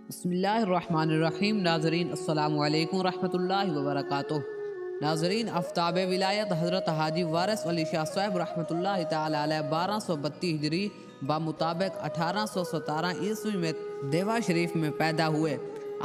بسم اللہ الرحمن الرحیم۔ ناظرین السلام علیکم ورحمۃ اللہ وبرکاتہ۔ ناظرین، آفتاب ولایت حضرت حاجی وارث علی شاہ صاحب رحمۃ اللہ تعالی علیہ 1232 ہجری بمطابق 1817 عیسوی میں دیوا شریف میں پیدا ہوئے۔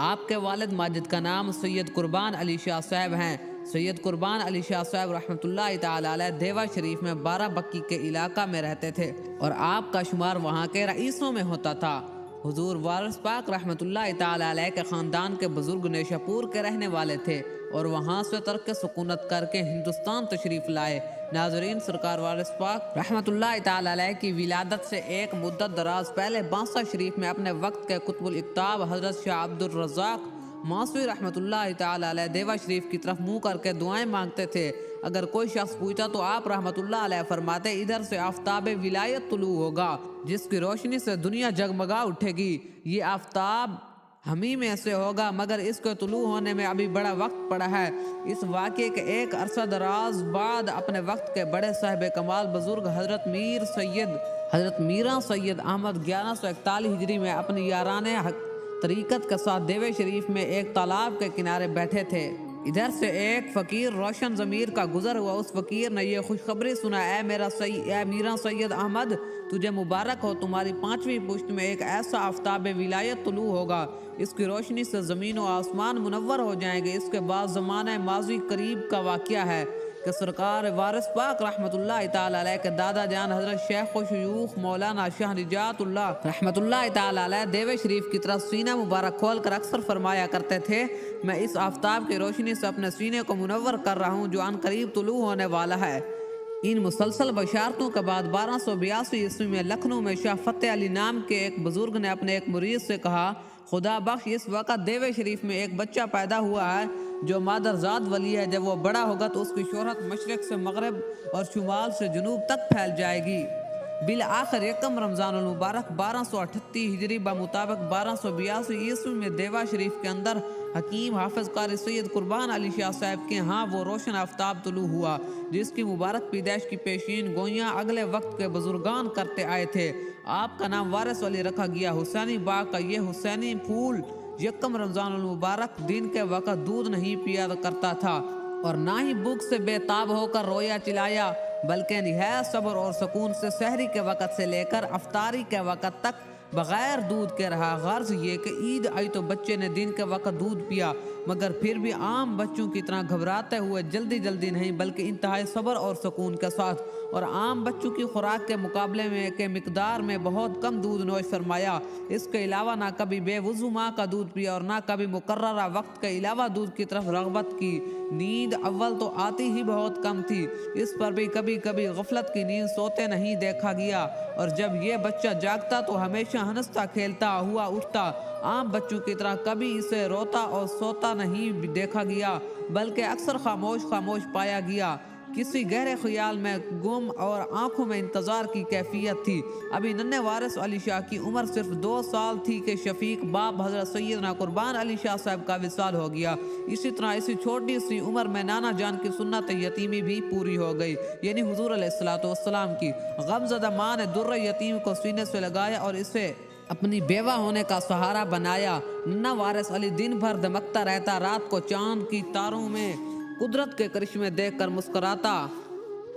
آپ کے والد ماجد کا نام سید قربان علی شاہ صاحب ہیں۔ سید قربان علی شاہ صاحب رحمۃ اللہ تعالی علیہ دیوا شریف میں 12 بکی کے علاقہ میں رہتے تھے اور آپ کا شمار وہاں کے رئیسوں میں ہوتا تھا۔ حضور وارث پاک رحمۃ اللہ تعالی علیہ کے خاندان کے بزرگ نیشاپور کے رہنے والے تھے اور وہاں سے ترک سکونت کر کے ہندوستان تشریف لائے۔ ناظرین، سرکار وارث پاک رحمۃ اللہ تعالی علیہ کی ولادت سے ایک مدت دراز پہلے بانسا شریف میں اپنے وقت کے قطب الاقطاب حضرت شاہ عبد الرزاق ماسوی رحمۃ اللہ تعالی علیہ دیوا شریف کی طرف منہ کر کے دعائیں مانگتے تھے۔ اگر کوئی شخص پوچھتا تو آپ رحمۃ اللہ علیہ فرماتے، ادھر سے آفتاب ولایت طلوع ہوگا جس کی روشنی سے دنیا جگمگا اٹھے گی۔ یہ آفتاب ہمیں میں سے ہوگا مگر اس کے طلوع ہونے میں ابھی بڑا وقت پڑا ہے۔ اس واقعے کے ایک عرصہ دراز بعد اپنے وقت کے بڑے صاحب کمال بزرگ حضرت میراں سید احمد 1141 ہجری میں اپنی یاران طریقت کے ساتھ دیوے شریف میں ایک تالاب کے کنارے بیٹھے تھے۔ ادھر سے ایک فقیر روشن ضمیر کا گزر ہوا۔ اس فقیر نے یہ خوشخبری سنا، اے میراں سید احمد، تجھے مبارک ہو، تمہاری 5ویں پشت میں ایک ایسا آفتاب ولایت طلوع ہوگا، اس کی روشنی سے زمین و آسمان منور ہو جائیں گے۔ اس کے بعد زمانہ ماضی قریب کا واقعہ ہے کہ سرکار وارث پاک رحمۃ اللہ تعالی علیہ کے دادا جان حضرت شیخ و شیوخ مولانا شاہ نجات اللہ رحمۃ اللہ تعالی علیہ دیوے شریف کی طرف سینہ مبارک کھول کر اکثر فرمایا کرتے تھے، میں اس آفتاب کی روشنی سے اپنے سینے کو منور کر رہا ہوں جو ان قریب طلوع ہونے والا ہے۔ ان مسلسل بشارتوں کے بعد 1282 عیسوی میں لکھنؤ میں شاہ فتح علی نام کے ایک بزرگ نے اپنے ایک مرید سے کہا، خدا بخش، اس وقت دیوے شریف میں ایک بچہ پیدا ہوا ہے جو مادرزاد ولی ہے۔ جب وہ بڑا ہوگا تو اس کی شہرت مشرق سے مغرب اور شمال سے جنوب تک پھیل جائے گی۔ بالآخر یکم رمضان المبارک 1238 ہجری بمطابق 1282 عیسوی میں دیوا شریف کے اندر حکیم حافظ قاری سید قربان علی شاہ صاحب کے ہاں وہ روشن آفتاب طلوع ہوا جس کی مبارک پیدائش کی پیشین گوئیاں اگلے وقت کے بزرگان کرتے آئے تھے۔ آپ کا نام وارث علی رکھا گیا۔ حسینی باغ کا یہ حسینی پھول یکم رمضان المبارک دن کے وقت دودھ نہیں پیا کرتا تھا اور نہ ہی بھوک سے بے تاب ہو کر رویا چلایا، بلکہ نہایت صبر اور سکون سے سحری کے وقت سے لے کر افطاری کے وقت تک بغیر دودھ کے رہا۔ غرض یہ کہ عید آئی تو بچے نے دن کے وقت دودھ پیا، مگر پھر بھی عام بچوں کی طرح گھبراتے ہوئے جلدی نہیں بلکہ انتہائی صبر اور سکون کے ساتھ، اور عام بچوں کی خوراک کے مقابلے میں کے مقدار میں بہت کم دودھ نوش فرمایا۔ اس کے علاوہ نہ کبھی بے وضو ماں کا دودھ پیا اور نہ کبھی مقررہ وقت کے علاوہ دودھ کی طرف رغبت کی۔ نیند اول تو آتی ہی بہت کم تھی، اس پر بھی کبھی غفلت کی نیند سوتے نہیں دیکھا گیا، اور جب یہ بچہ جاگتا تو ہمیشہ ہنستا کھیلتا ہوا اٹھتا۔ عام بچوں کی طرح کبھی اسے روتا اور سوتا نہیں دیکھا گیا بلکہ اکثر خاموش پایا گیا، کسی گہرے خیال میں گم اور آنکھوں میں انتظار کی کیفیت تھی۔ ابھی ننھے وارث علی شاہ کی عمر صرف 2 سال تھی کہ شفیق باپ حضرت سیدنا قربان علی شاہ صاحب کا وصال ہو گیا۔ اسی طرح اسی چھوٹی سی عمر میں نانا جان کی سنت یتیمی بھی پوری ہو گئی، یعنی حضور علیہ السلام کی۔ غمزدہ ماں نے در یتیم کو سینے سے لگایا اور اسے اپنی بیوہ ہونے کا سہارا بنایا۔ ننھا وارث علی دن بھر دمکتا رہتا، رات کو چاند کی تاروں میں قدرت کے کرشمے دیکھ کر مسکراتا۔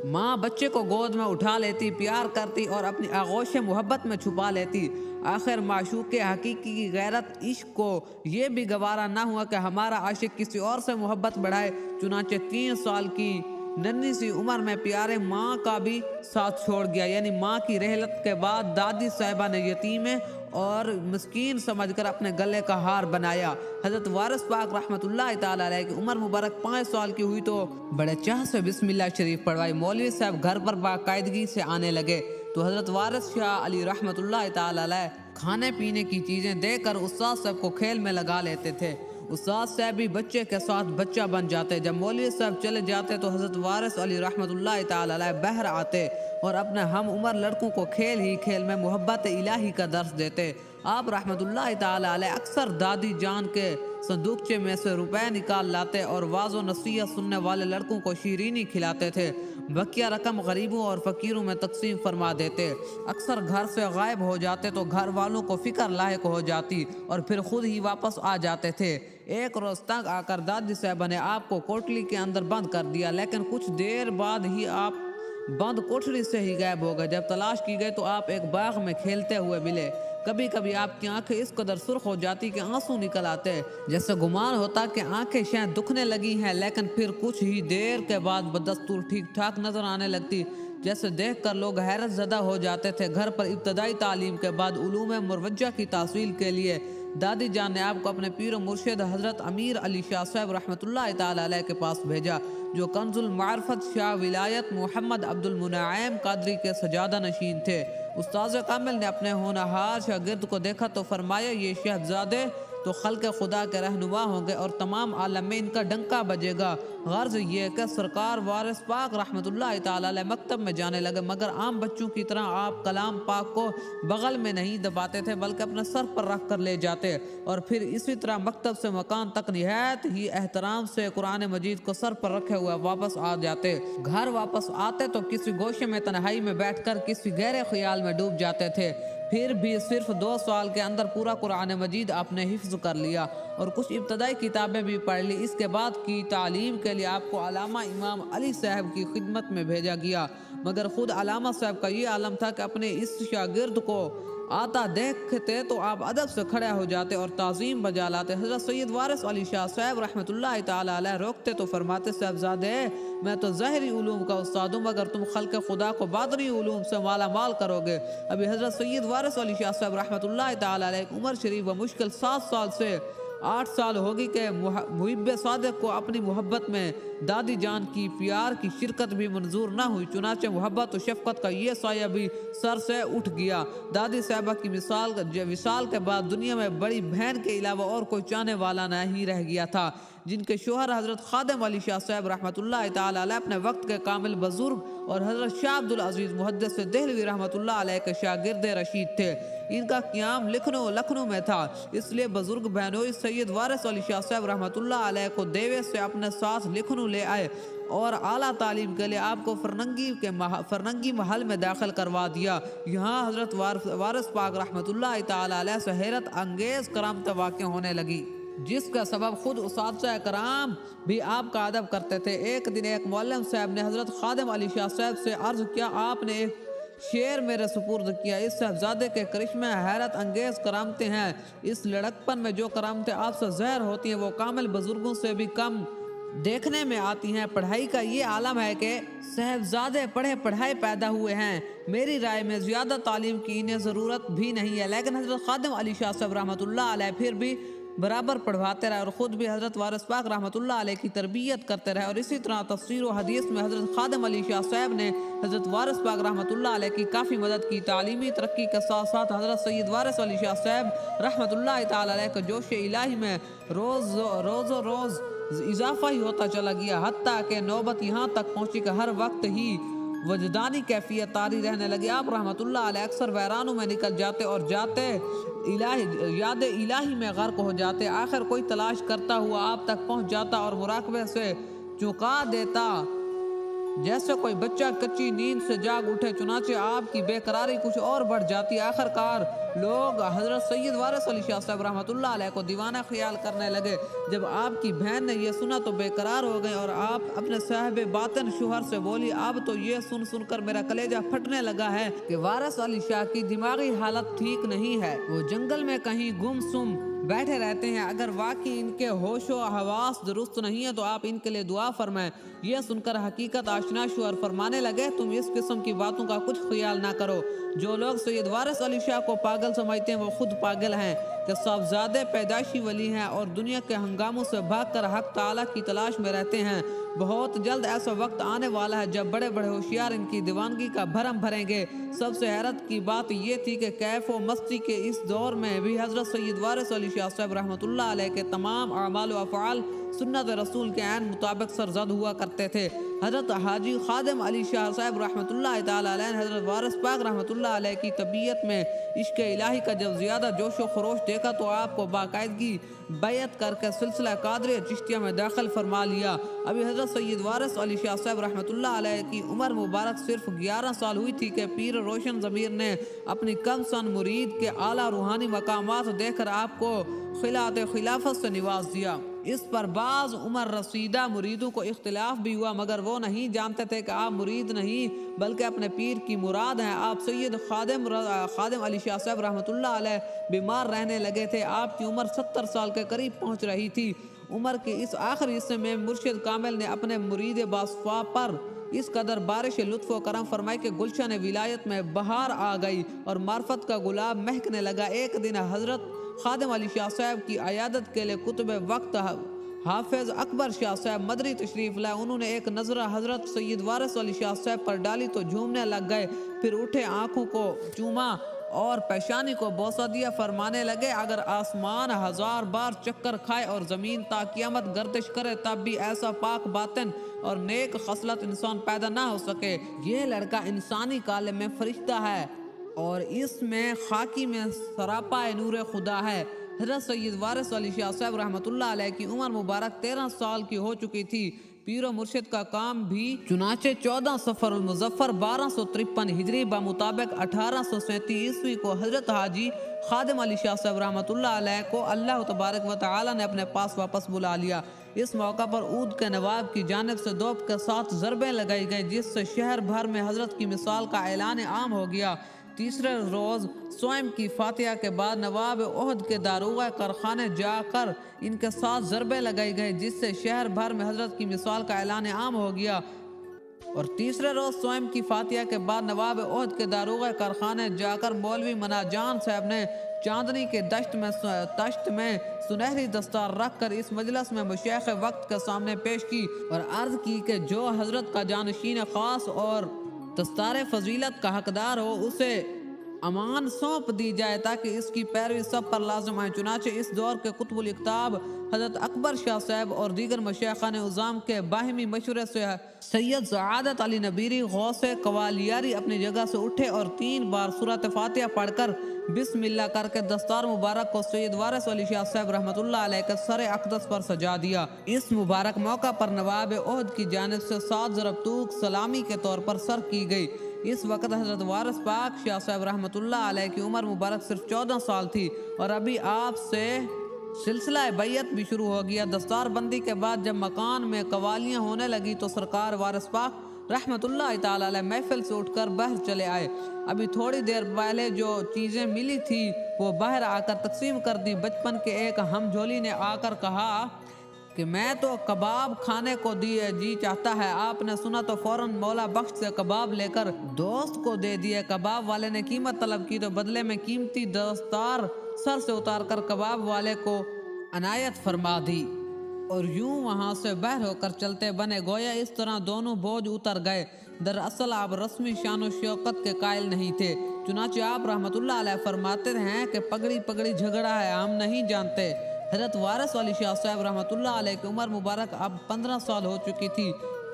ماں بچے کو گود میں اٹھا لیتی، پیار کرتی اور اپنی آغوش محبت میں چھپا لیتی۔ آخر معشوق حقیقی کی غیرت عشق کو یہ بھی گوارا نہ ہوا کہ ہمارا عاشق کسی اور سے محبت بڑھائے، چنانچہ 3 سال کی ننھی سی عمر میں پیارے ماں کا بھی ساتھ چھوڑ گیا، یعنی ماں کی رحلت کے بعد دادی صاحبہ نے یتیم اور مسکین سمجھ کر اپنے گلے کا ہار بنایا۔ حضرت وارث پاک رحمۃ اللہ تعالی علیہ کی عمر مبارک 5 سال کی ہوئی تو بڑے چاہ سے بسم اللہ شریف پڑھوائی۔ مولوی صاحب گھر پر باقاعدگی سے آنے لگے تو حضرت وارث شاہ علی رحمۃ اللہ تعالی علیہ کھانے پینے کی چیزیں دے کر استاد صاحب کو کھیل میں لگا لیتے تھے۔ استاد صاحب بھی بچے کے ساتھ بچہ بن جاتے۔ جب مولوی صاحب چلے جاتے تو حضرت وارث علی رحمۃ اللہ تعالی علیہ بہر آتے اور اپنے ہم عمر لڑکوں کو کھیل میں محبت الہی کا درس دیتے۔ آپ رحمۃ اللہ تعالی علیہ اکثر دادی جان کے صندوقچے میں سے روپے نکال لاتے اور واز و نصیحت سننے والے لڑکوں کو شیرینی کھلاتے تھے۔ بقیہ رقم غریبوں اور فقیروں میں تقسیم فرما دیتے۔ اکثر گھر سے غائب ہو جاتے تو گھر والوں کو فکر لاحق ہو جاتی اور پھر خود ہی واپس آ جاتے تھے۔ ایک روز تنگ آ کر دادی صاحبہ نے آپ کو کوٹلی کے اندر بند کر دیا، لیکن کچھ دیر بعد ہی آپ بند کوٹلی سے ہی غائب ہو گئے۔ جب تلاش کی گئی تو آپ ایک باغ میں کھیلتے ہوئے ملے۔ کبھی کبھی آپ کی آنکھیں اس قدر سرخ ہو جاتی کہ آنسو نکل آتے، جیسے گمان ہوتا کہ آنکھیں شاید دکھنے لگی ہیں، لیکن پھر کچھ ہی دیر کے بعد بدستور ٹھیک ٹھاک نظر آنے لگتی، جیسے دیکھ کر لوگ حیرت زدہ ہو جاتے تھے۔ گھر پر ابتدائی تعلیم کے بعد علوم مروجہ کی تحصیل کے لیے دادی جان نے آپ کو اپنے پیر و مرشد حضرت امیر علی شاہ صاحب رحمۃ اللہ تعالی علیہ کے پاس بھیجا، جو کنز المعرفت شاہ ولایت محمد عبد المنعم قادری کے سجادہ نشین تھے۔ استاذ کامل نے اپنے ہونہار شاگرد کو دیکھا تو فرمایا، یہ شہزادے تو خلق خدا کے رہنما ہوں گے اور تمام عالم میں ان کا ڈنکا بجے گا۔ غرض یہ کہ سرکار وارث پاک رحمت اللہ تعالی علیہ مکتب میں جانے لگے، مگر عام بچوں کی طرح آپ کلام پاک کو بغل میں نہیں دباتے تھے بلکہ اپنے سر پر رکھ کر لے جاتے، اور پھر اسی طرح مکتب سے مکان تک نہایت ہی احترام سے قرآن مجید کو سر پر رکھے ہوئے واپس آ جاتے۔ گھر واپس آتے تو کسی گوشے میں تنہائی میں بیٹھ کر کسی گہرے خیال میں ڈوب جاتے تھے۔ پھر بھی صرف 2 سال کے اندر پورا قرآن مجید آپ نے حفظ کر لیا اور کچھ ابتدائی کتابیں بھی پڑھ لی۔ اس کے بعد کی تعلیم کے لیے آپ کو علامہ امام علی صاحب کی خدمت میں بھیجا گیا، مگر خود علامہ صاحب کا یہ عالم تھا کہ اپنے اس شاگرد کو آتا دیکھتے تو آپ ادب سے کھڑے ہو جاتے اور تعظیم بجا لاتے۔ حضرت سید وارث علی شاہ صاحب رحمۃ اللہ تعالی علیہ روکتے تو فرماتے، صاحبزادے میں تو ظاہری علوم کا استاد ہوں، مگر تم خلق خدا کو باطنی علوم سے مالا مال کرو گے۔ ابھی حضرت سید وارث علی شاہ صاحب رحمۃ اللہ تعالی علیہ عمر شریف و مشکل 7 سال سے 8 سال ہوگی کہ محب صادق کو اپنی محبت میں دادی جان کی پیار کی شرکت بھی منظور نہ ہوئی، چنانچہ محبت و شفقت کا یہ سایہ بھی سر سے اٹھ گیا۔ دادی صاحبہ کی وصال کے بعد دنیا میں بڑی بہن کے علاوہ اور کوئی چاہنے والا نہیں رہ گیا تھا، جن کے شوہر حضرت خادم علی شاہ صاحب رحمۃ اللہ تعالی علیہ اپنے وقت کے کامل بزرگ اور حضرت شاہ عبدالعزیز محدث دہلوی رحمۃ اللہ علیہ کے شاگرد رشید تھے۔ ان کا قیام لکھنؤ میں تھا، اس لیے بزرگ بہنوئی سید وارث علی شاہ صاحب رحمۃ اللہ علیہ کو دیوے سے اپنے ساتھ لکھنؤ لے آئے اور اعلیٰ تعلیم کے لیے آپ کو فرنگی محل میں داخل کروا دیا۔ یہاں حضرت وارث پاک رحمۃ اللہ تعالی علیہ سے حیرت انگیز کرامت واقع ہونے لگی، جس کا سبب خود اساتذہ کرام بھی آپ کا ادب کرتے تھے۔ ایک دن ایک معلم صاحب نے حضرت خادم علی شاہ صاحب سے عرض کیا، آپ نے ایک شعر میرے سپرد کیا، اس صاحبزادے کے کرشمے حیرت انگیز کرامتیں ہیں، اس لڑکپن میں جو کرامتیں آپ سے ظاہر ہوتی ہیں وہ کامل بزرگوں سے بھی کم دیکھنے میں آتی ہیں۔ پڑھائی کا یہ عالم ہے کہ صاحبزادے پڑھے پڑھائے پیدا ہوئے ہیں، میری رائے میں زیادہ تعلیم کی انہیں ضرورت بھی نہیں ہے، لیکن حضرت خادم علی شاہ صاحب رحمۃ اللہ علیہ پھر بھی برابر پڑھواتے رہے اور خود بھی حضرت وارث پاک رحمۃ اللہ علیہ کی تربیت کرتے رہے، اور اسی طرح تفسیر و حدیث میں حضرت خادم علی شاہ صاحب نے حضرت وارث پاک رحمۃ اللہ علیہ کی کافی مدد کی۔ تعلیمی ترقی کے ساتھ ساتھ حضرت سید وارث علی شاہ صاحب رحمۃ اللہ تعالی علیہ کا جوش الہی میں روز اضافہ ہی ہوتا چلا گیا، حتیٰ کہ نوبت یہاں تک پہنچی کہ ہر وقت ہی وجدانی کیفیت طاری رہنے لگی۔ آپ رحمۃ اللہ علیہ اکثر ویرانوں میں نکل جاتے اور یاد الہی میں غرق ہو جاتے، آخر کوئی تلاش کرتا ہوا آپ تک پہنچ جاتا اور مراقبے سے چونکا دیتا جیسے کوئی بچہ کچی نیند سے جاگ اٹھے، چنانچہ آپ کی بے قراری کچھ اور بڑھ جاتی۔ آخر کار لوگ حضرت سید وارث علی شاہ صاحب رحمۃ اللہ علیہ کو دیوانہ خیال کرنے لگے۔ جب آپ کی بہن نے یہ سنا تو بے قرار ہو گئے اور آپ اپنے صاحب باطن شوہر سے بولی، اب تو یہ سن کر میرا کلیجہ پھٹنے لگا ہے کہ وارث علی شاہ کی دماغی حالت ٹھیک نہیں ہے، وہ جنگل میں کہیں گم سم بیٹھے رہتے ہیں، اگر واقعی ان کے ہوش و حواس درست نہیں ہے تو آپ ان کے لیے دعا فرمائیں۔ یہ سن کر حقیقت آشنا شوہر فرمانے لگے، تم اس قسم کی باتوں کا کچھ خیال نہ کرو، جو لوگ سید وارث علی شاہ کو پاگل سمجھتے ہیں وہ خود پاگل ہیں، کہ صاحبزادے پیدائشی ولی ہیں اور دنیا کے ہنگاموں سے بھاگ کر حق تعالیٰ کی تلاش میں رہتے ہیں۔ بہت جلد ایسا وقت آنے والا ہے جب بڑے بڑے ہوشیار ان کی دیوانگی کا بھرم بھریں گے۔ سب سے حیرت کی بات یہ تھی کہ کیف و مستی کے اس دور میں بھی حضرت سید وارث علی شاہ صاحب رحمۃ اللہ علیہ کے تمام اعمال و افعال سنت رسول کے عین مطابق سرزد ہوا کرتے تھے۔ حضرت حاجی خادم علی شاہ صاحب رحمۃ اللہ تعالی علیہ نے حضرت وارث پاک رحمۃ اللہ اللہ علیہ کی طبیعت میں عشق الہی کا جب زیادہ جوش و خروش دیکھا تو آپ کو باقاعدگی بیعت کر کے سلسلہ قادریہ چشتیہ میں داخل فرما لیا۔ ابھی حضرت سید وارث علی شاہ صاحب رحمۃ اللہ علیہ کی عمر مبارک صرف 11 سال ہوئی تھی کہ پیر روشن ضمیر نے اپنی کم سن مرید کے اعلیٰ روحانی مقامات دیکھ کر آپ کو خلعت خلافت سے نواز دیا۔ اس پر بعض عمر رسیدہ مریدوں کو اختلاف بھی ہوا، مگر وہ نہیں جانتے تھے کہ آپ مرید نہیں بلکہ اپنے پیر کی مراد ہیں۔ آپ سید خادم علی شاہ صاحب رحمۃ اللہ علیہ بیمار رہنے لگے تھے۔ آپ کی عمر 70 سال کے قریب پہنچ رہی تھی۔ عمر کے اس آخری حصے میں مرشد کامل نے اپنے مرید باصفا پر اس قدر بارش لطف و کرم فرمائی کہ گلشن ولایت میں بہار آ گئی اور معرفت کا گلاب مہکنے لگا۔ ایک دن حضرت خادم علی شاہ صاحب کی عیادت کے لیے کتب وقت حافظ اکبر شاہ صاحب مدری تشریف لائے۔ انہوں نے ایک نظرہ حضرت سید وارث علی شاہ صاحب پر ڈالی تو جھومنے لگ گئے، پھر اٹھے، آنکھوں کو چوما اور پیشانی کو بوسہ دیا، فرمانے لگے اگر آسمان 1000 بار چکر کھائے اور زمین تا قیامت گردش کرے تب بھی ایسا پاک باطن اور نیک خصلت انسان پیدا نہ ہو سکے۔ یہ لڑکا انسانی کالم میں فرشتہ ہے اور اس میں خاکی میں سراپا نور خدا ہے۔ حضرت سید وارث علی شاہ صاحب رحمۃ اللہ علیہ کی عمر مبارک 13 سال کی ہو چکی تھی۔ پیر و مرشد کا کام بھی چنانچہ 14 صفر المظفر 1253 ہجری بمطابق 1837 عیسوی کو حضرت حاجی خادم علی شاہ صاحب رحمۃ اللہ علیہ کو اللہ تبارک و تعالی نے اپنے پاس واپس بلا لیا۔ اس موقع پر عود کے نواب کی جانب سے دوپ کے ساتھ ضربیں لگائی گئی، جس سے شہر بھر میں حضرت کی مثال کا اعلان عام ہو گیا۔ تیسرے روز سوئم کی فاتحہ کے بعد نواب عہد کے داروغہ کارخانے جا کر ان کے ساتھ ضربیں لگائی گئی، جس سے شہر بھر میں حضرت کی مثال کا اعلان عام ہو گیا۔ اور تیسرے روز سوئم کی فاتحہ کے بعد نواب عہد کے داروغہ کارخانے جا کر مولوی مناجان صاحب نے چاندنی کے دشت میں سنہری دستار رکھ کر اس مجلس میں مشایخ وقت کے سامنے پیش کی اور عرض کی کہ جو حضرت کا جانشین خاص اور دستار فضیلت کا حقدار ہو اسے امان سونپ دی جائے تاکہ اس کی پیروی سب پر لازم آئے۔ چنانچہ اس دور کے قطب الاقطاب حضرت اکبر شاہ صاحب اور دیگر مشایخان عظام کے باہمی مشورے سے سید سعادت علی نبیری غوث قوالیاری اپنی جگہ سے اٹھے اور 3 بار سورۃ فاتحہ پڑھ کر بسم اللہ کر کے دستار مبارک کو سید وارث علی شاہ صاحب رحمۃ اللہ علیہ کے سر اقدس پر سجا دیا۔ اس مبارک موقع پر نواب عہد کی جانب سے 7 ضرب توق سلامی کے طور پر سر کی گئی۔ اس وقت حضرت وارث پاک شاہ صاحب رحمۃ اللہ علیہ کی عمر مبارک صرف 14 سال تھی اور ابھی آپ سے سلسلہ بیعت بھی شروع ہو گیا۔ دستار بندی کے بعد جب مکان میں قوالیاں ہونے لگی تو سرکار وارث پاک رحمت اللہ تعالی علیہ محفل سے اٹھ کر باہر چلے آئے۔ ابھی تھوڑی دیر پہلے جو چیزیں ملی تھی وہ باہر آ کر تقسیم کر دی۔ بچپن کے ایک ہم جھولی نے آ کر کہا کہ میں تو کباب کھانے کو جی چاہتا ہے۔ آپ نے سنا تو فوراً مولا بخش سے کباب لے کر دوست کو دے دیے۔ کباب والے نے قیمت طلب کی تو بدلے میں قیمتی دستار سر سے اتار کر کباب والے کو عنایت فرما دی اور یوں وہاں سے باہر ہو کر چلتے بنے، گویا اس طرح دونوں بوجھ اتر گئے۔ دراصل آپ رسمی شان و شوکت کے قائل نہیں تھے، چنانچہ آپ رحمت اللہ علیہ فرماتے ہیں کہ پگڑی جھگڑا ہے، ہم نہیں جانتے۔ حضرت وارث علی شاہ صاحب رحمت اللہ علیہ کی عمر مبارک اب 15 سال ہو چکی تھی۔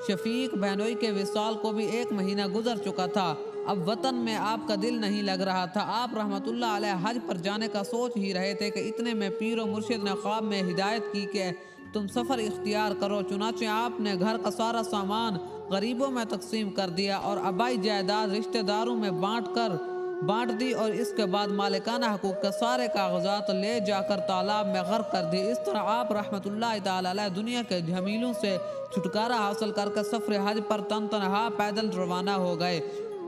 شفیق بہنوئی کے وصال کو بھی 1 مہینہ گزر چکا تھا۔ اب وطن میں آپ کا دل نہیں لگ رہا تھا۔ آپ رحمت اللہ علیہ حج پر جانے کا سوچ ہی رہے تھے کہ اتنے میں پیر و مرشد نے خواب میں ہدایت کی کہ تم سفر اختیار کرو۔ چنانچہ آپ نے گھر کا سارا سامان غریبوں میں تقسیم کر دیا اور آبائی جائیداد رشتہ داروں میں بانٹ دی اور اس کے بعد مالکانہ حقوق کے سارے کاغذات لے جا کر تالاب میں غرق کر دی۔ اس طرح آپ رحمت اللہ تعالی علیہ دنیا کے جھمیلوں سے چھٹکارا حاصل کر کے سفر حج پر تنہا پیدل روانہ ہو گئے۔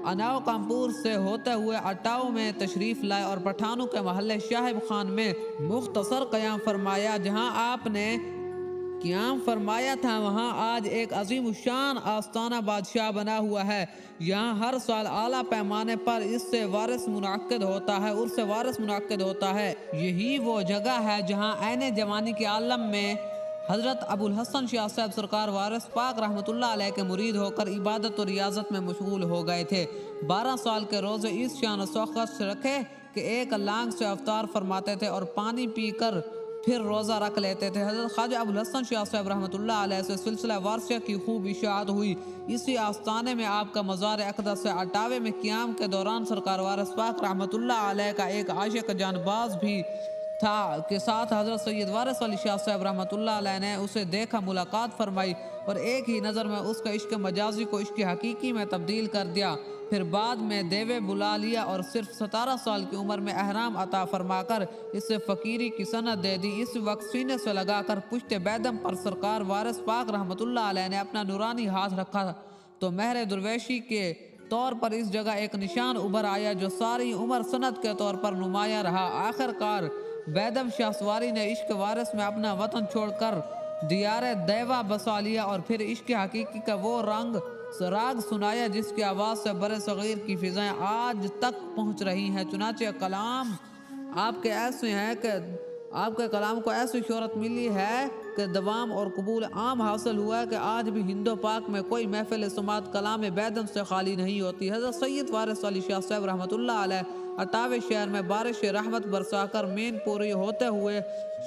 اناؤ کانپور سے ہوتے ہوئے اٹاؤ میں تشریف لائے اور پٹھانوں کے محلے شاہب خان میں مختصر قیام فرمایا۔ جہاں آپ نے قیام فرمایا تھا وہاں آج ایک عظیم الشان آستانہ بادشاہ بنا ہوا ہے۔ یہاں ہر سال اعلیٰ پیمانے پر اس سے وارث منعقد ہوتا ہے۔ یہی وہ جگہ ہے جہاں عین جوانی کے عالم میں حضرت ابو الحسن شاہ صاحب سرکار وارث پاک رحمت اللہ علیہ کے مرید ہو کر عبادت و ریاضت میں مشغول ہو گئے تھے۔ 12 سال کے روزے اس شان و شوکت سے رکھے کہ ایک لانگ سے افطار فرماتے تھے اور پانی پی کر پھر روزہ رکھ لیتے تھے۔ حضرت خواجہ ابوالحسن شاہ صاحب رحمۃ اللہ علیہ سے سلسلہ وارثیہ کی خوب اشاعت ہوئی۔ اسی آستانے میں آپ کا مزار اقدس سے اٹاوے میں قیام کے دوران سرکار وارث پاک رحمۃ اللہ علیہ کا ایک عاشق جان باز بھی تھا کے ساتھ حضرت سید وارث علی شاہ صاحب رحمۃ اللہ علیہ نے اسے دیکھا، ملاقات فرمائی اور ایک ہی نظر میں اس کا عشق مجازی کو عشق حقیقی میں تبدیل کر دیا۔ پھر بعد میں دیوے بلا لیا اور صرف 17 سال کی عمر میں احرام عطا فرما کر اسے فقیری کی سند دے دی۔ اس وقت سینے سے لگا کر پشت بیدم پر سرکار وارث پاک رحمۃ اللہ علیہ نے اپنا نورانی ہاتھ رکھا تو مہر درویشی کے طور پر اس جگہ ایک نشان ابھر آیا جو ساری عمر سند کے طور پر نمایاں رہا۔ آخر کار بیدم شاہ سواری نے عشق وارث میں اپنا وطن چھوڑ کر دیار دیوا بسا لیا اور پھر عشق حقیقی کا وہ راگ سنایا جس کی آواز سے بر صغیر کی فضائیں آج تک پہنچ رہی ہیں۔ چنانچہ کلام آپ کے ایسے ہیں کہ آپ کے کلام کو ایسی شہرت ملی ہے کہ دوام اور قبول عام حاصل ہوا ہے کہ آج بھی ہندو پاک میں کوئی محفل سماعت کلام بیدم سے خالی نہیں ہوتی۔ حضرت سید وارث علی شاہ صاحب رحمۃ اللہ علیہ اٹاوے شہر میں بارش رحمت برسا کر مین پوری ہوتے ہوئے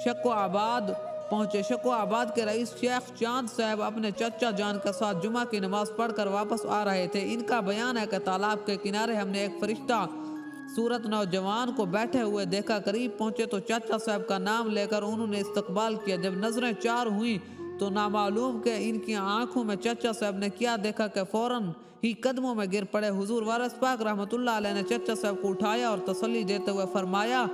شکو آباد پہنچے۔ شکو آباد کے رئیس شیخ چاند صاحب اپنے چچا جان کے ساتھ جمعہ کی نماز پڑھ کر واپس آ رہے تھے۔ ان کا بیان ہے کہ تالاب کے کنارے ہم نے ایک فرشتہ صورت نوجوان کو بیٹھے ہوئے دیکھا۔ قریب پہنچے تو چچا صاحب کا نام لے کر انہوں نے استقبال کیا۔ جب نظریں چار ہوئیں تو نامعلوم کہ ان کی آنکھوں میں چچا صاحب نے کیا دیکھا کہ فوراً ہی قدموں میں گر پڑے۔ حضور وارث پاک رحمۃ اللہ علیہ نے چچا صاحب کو اٹھایا اور تسلی دیتے ہوئے فرمایا،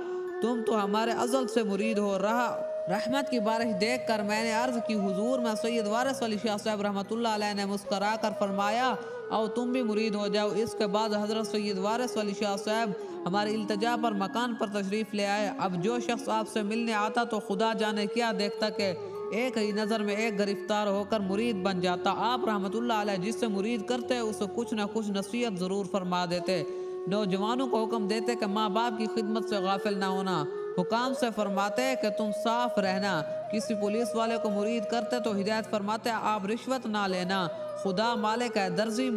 تم تو ہمارے ازل سے مرید ہو رہا۔ رحمت کی بارش دیکھ کر میں نے عرض کی، حضور میں سید وارث علی شاہ صاحب رحمۃ اللہ علیہ نے مسکرا کر فرمایا، او تم بھی مرید ہو جاؤ۔ اس کے بعد حضرت سید وارث علی شاہ صاحب ہماری التجا پر مکان پر تشریف لے آئے۔ اب جو شخص آپ سے ملنے آتا تو خدا جانے کیا دیکھتا کہ ایک ہی نظر میں ایک گرفتار ہو کر مرید بن جاتا۔ آپ رحمۃ اللہ علیہ جس سے مرید کرتے اسے کچھ نہ کچھ نصیحت ضرور فرما دیتے۔ نوجوانوں کو حکم دیتے کہ ماں باپ کی خدمت سے غافل نہ ہونا۔ حکام سے فرماتے کہ تم صاف رہنا۔ کسی پولیس والے کو مرید کرتے تو ہدایت فرماتے آپ رشوت نہ لینا۔ خدا مالک ہے۔ درزی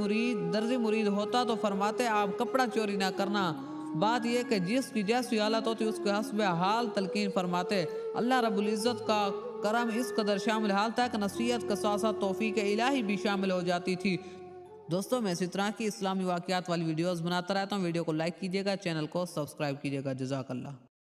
مرید ہوتا تو فرماتے آپ کپڑا چوری نہ کرنا۔ بات یہ کہ جس کی جیسی حالت ہوتی اس کے حسب حال تلقین فرماتے۔ اللہ رب العزت کا کرم اس قدر شامل حال تھا کہ نصیحت کے ساتھ ساتھ توفیق الہی بھی شامل ہو جاتی تھی۔ دوستوں میں اسی طرح کی اسلامی واقعات والی ویڈیوز بناتا رہتا ہوں۔ ویڈیو کو لائک کیجیے گا، چینل کو سبسکرائب کیجیے گا۔ جزاک اللہ۔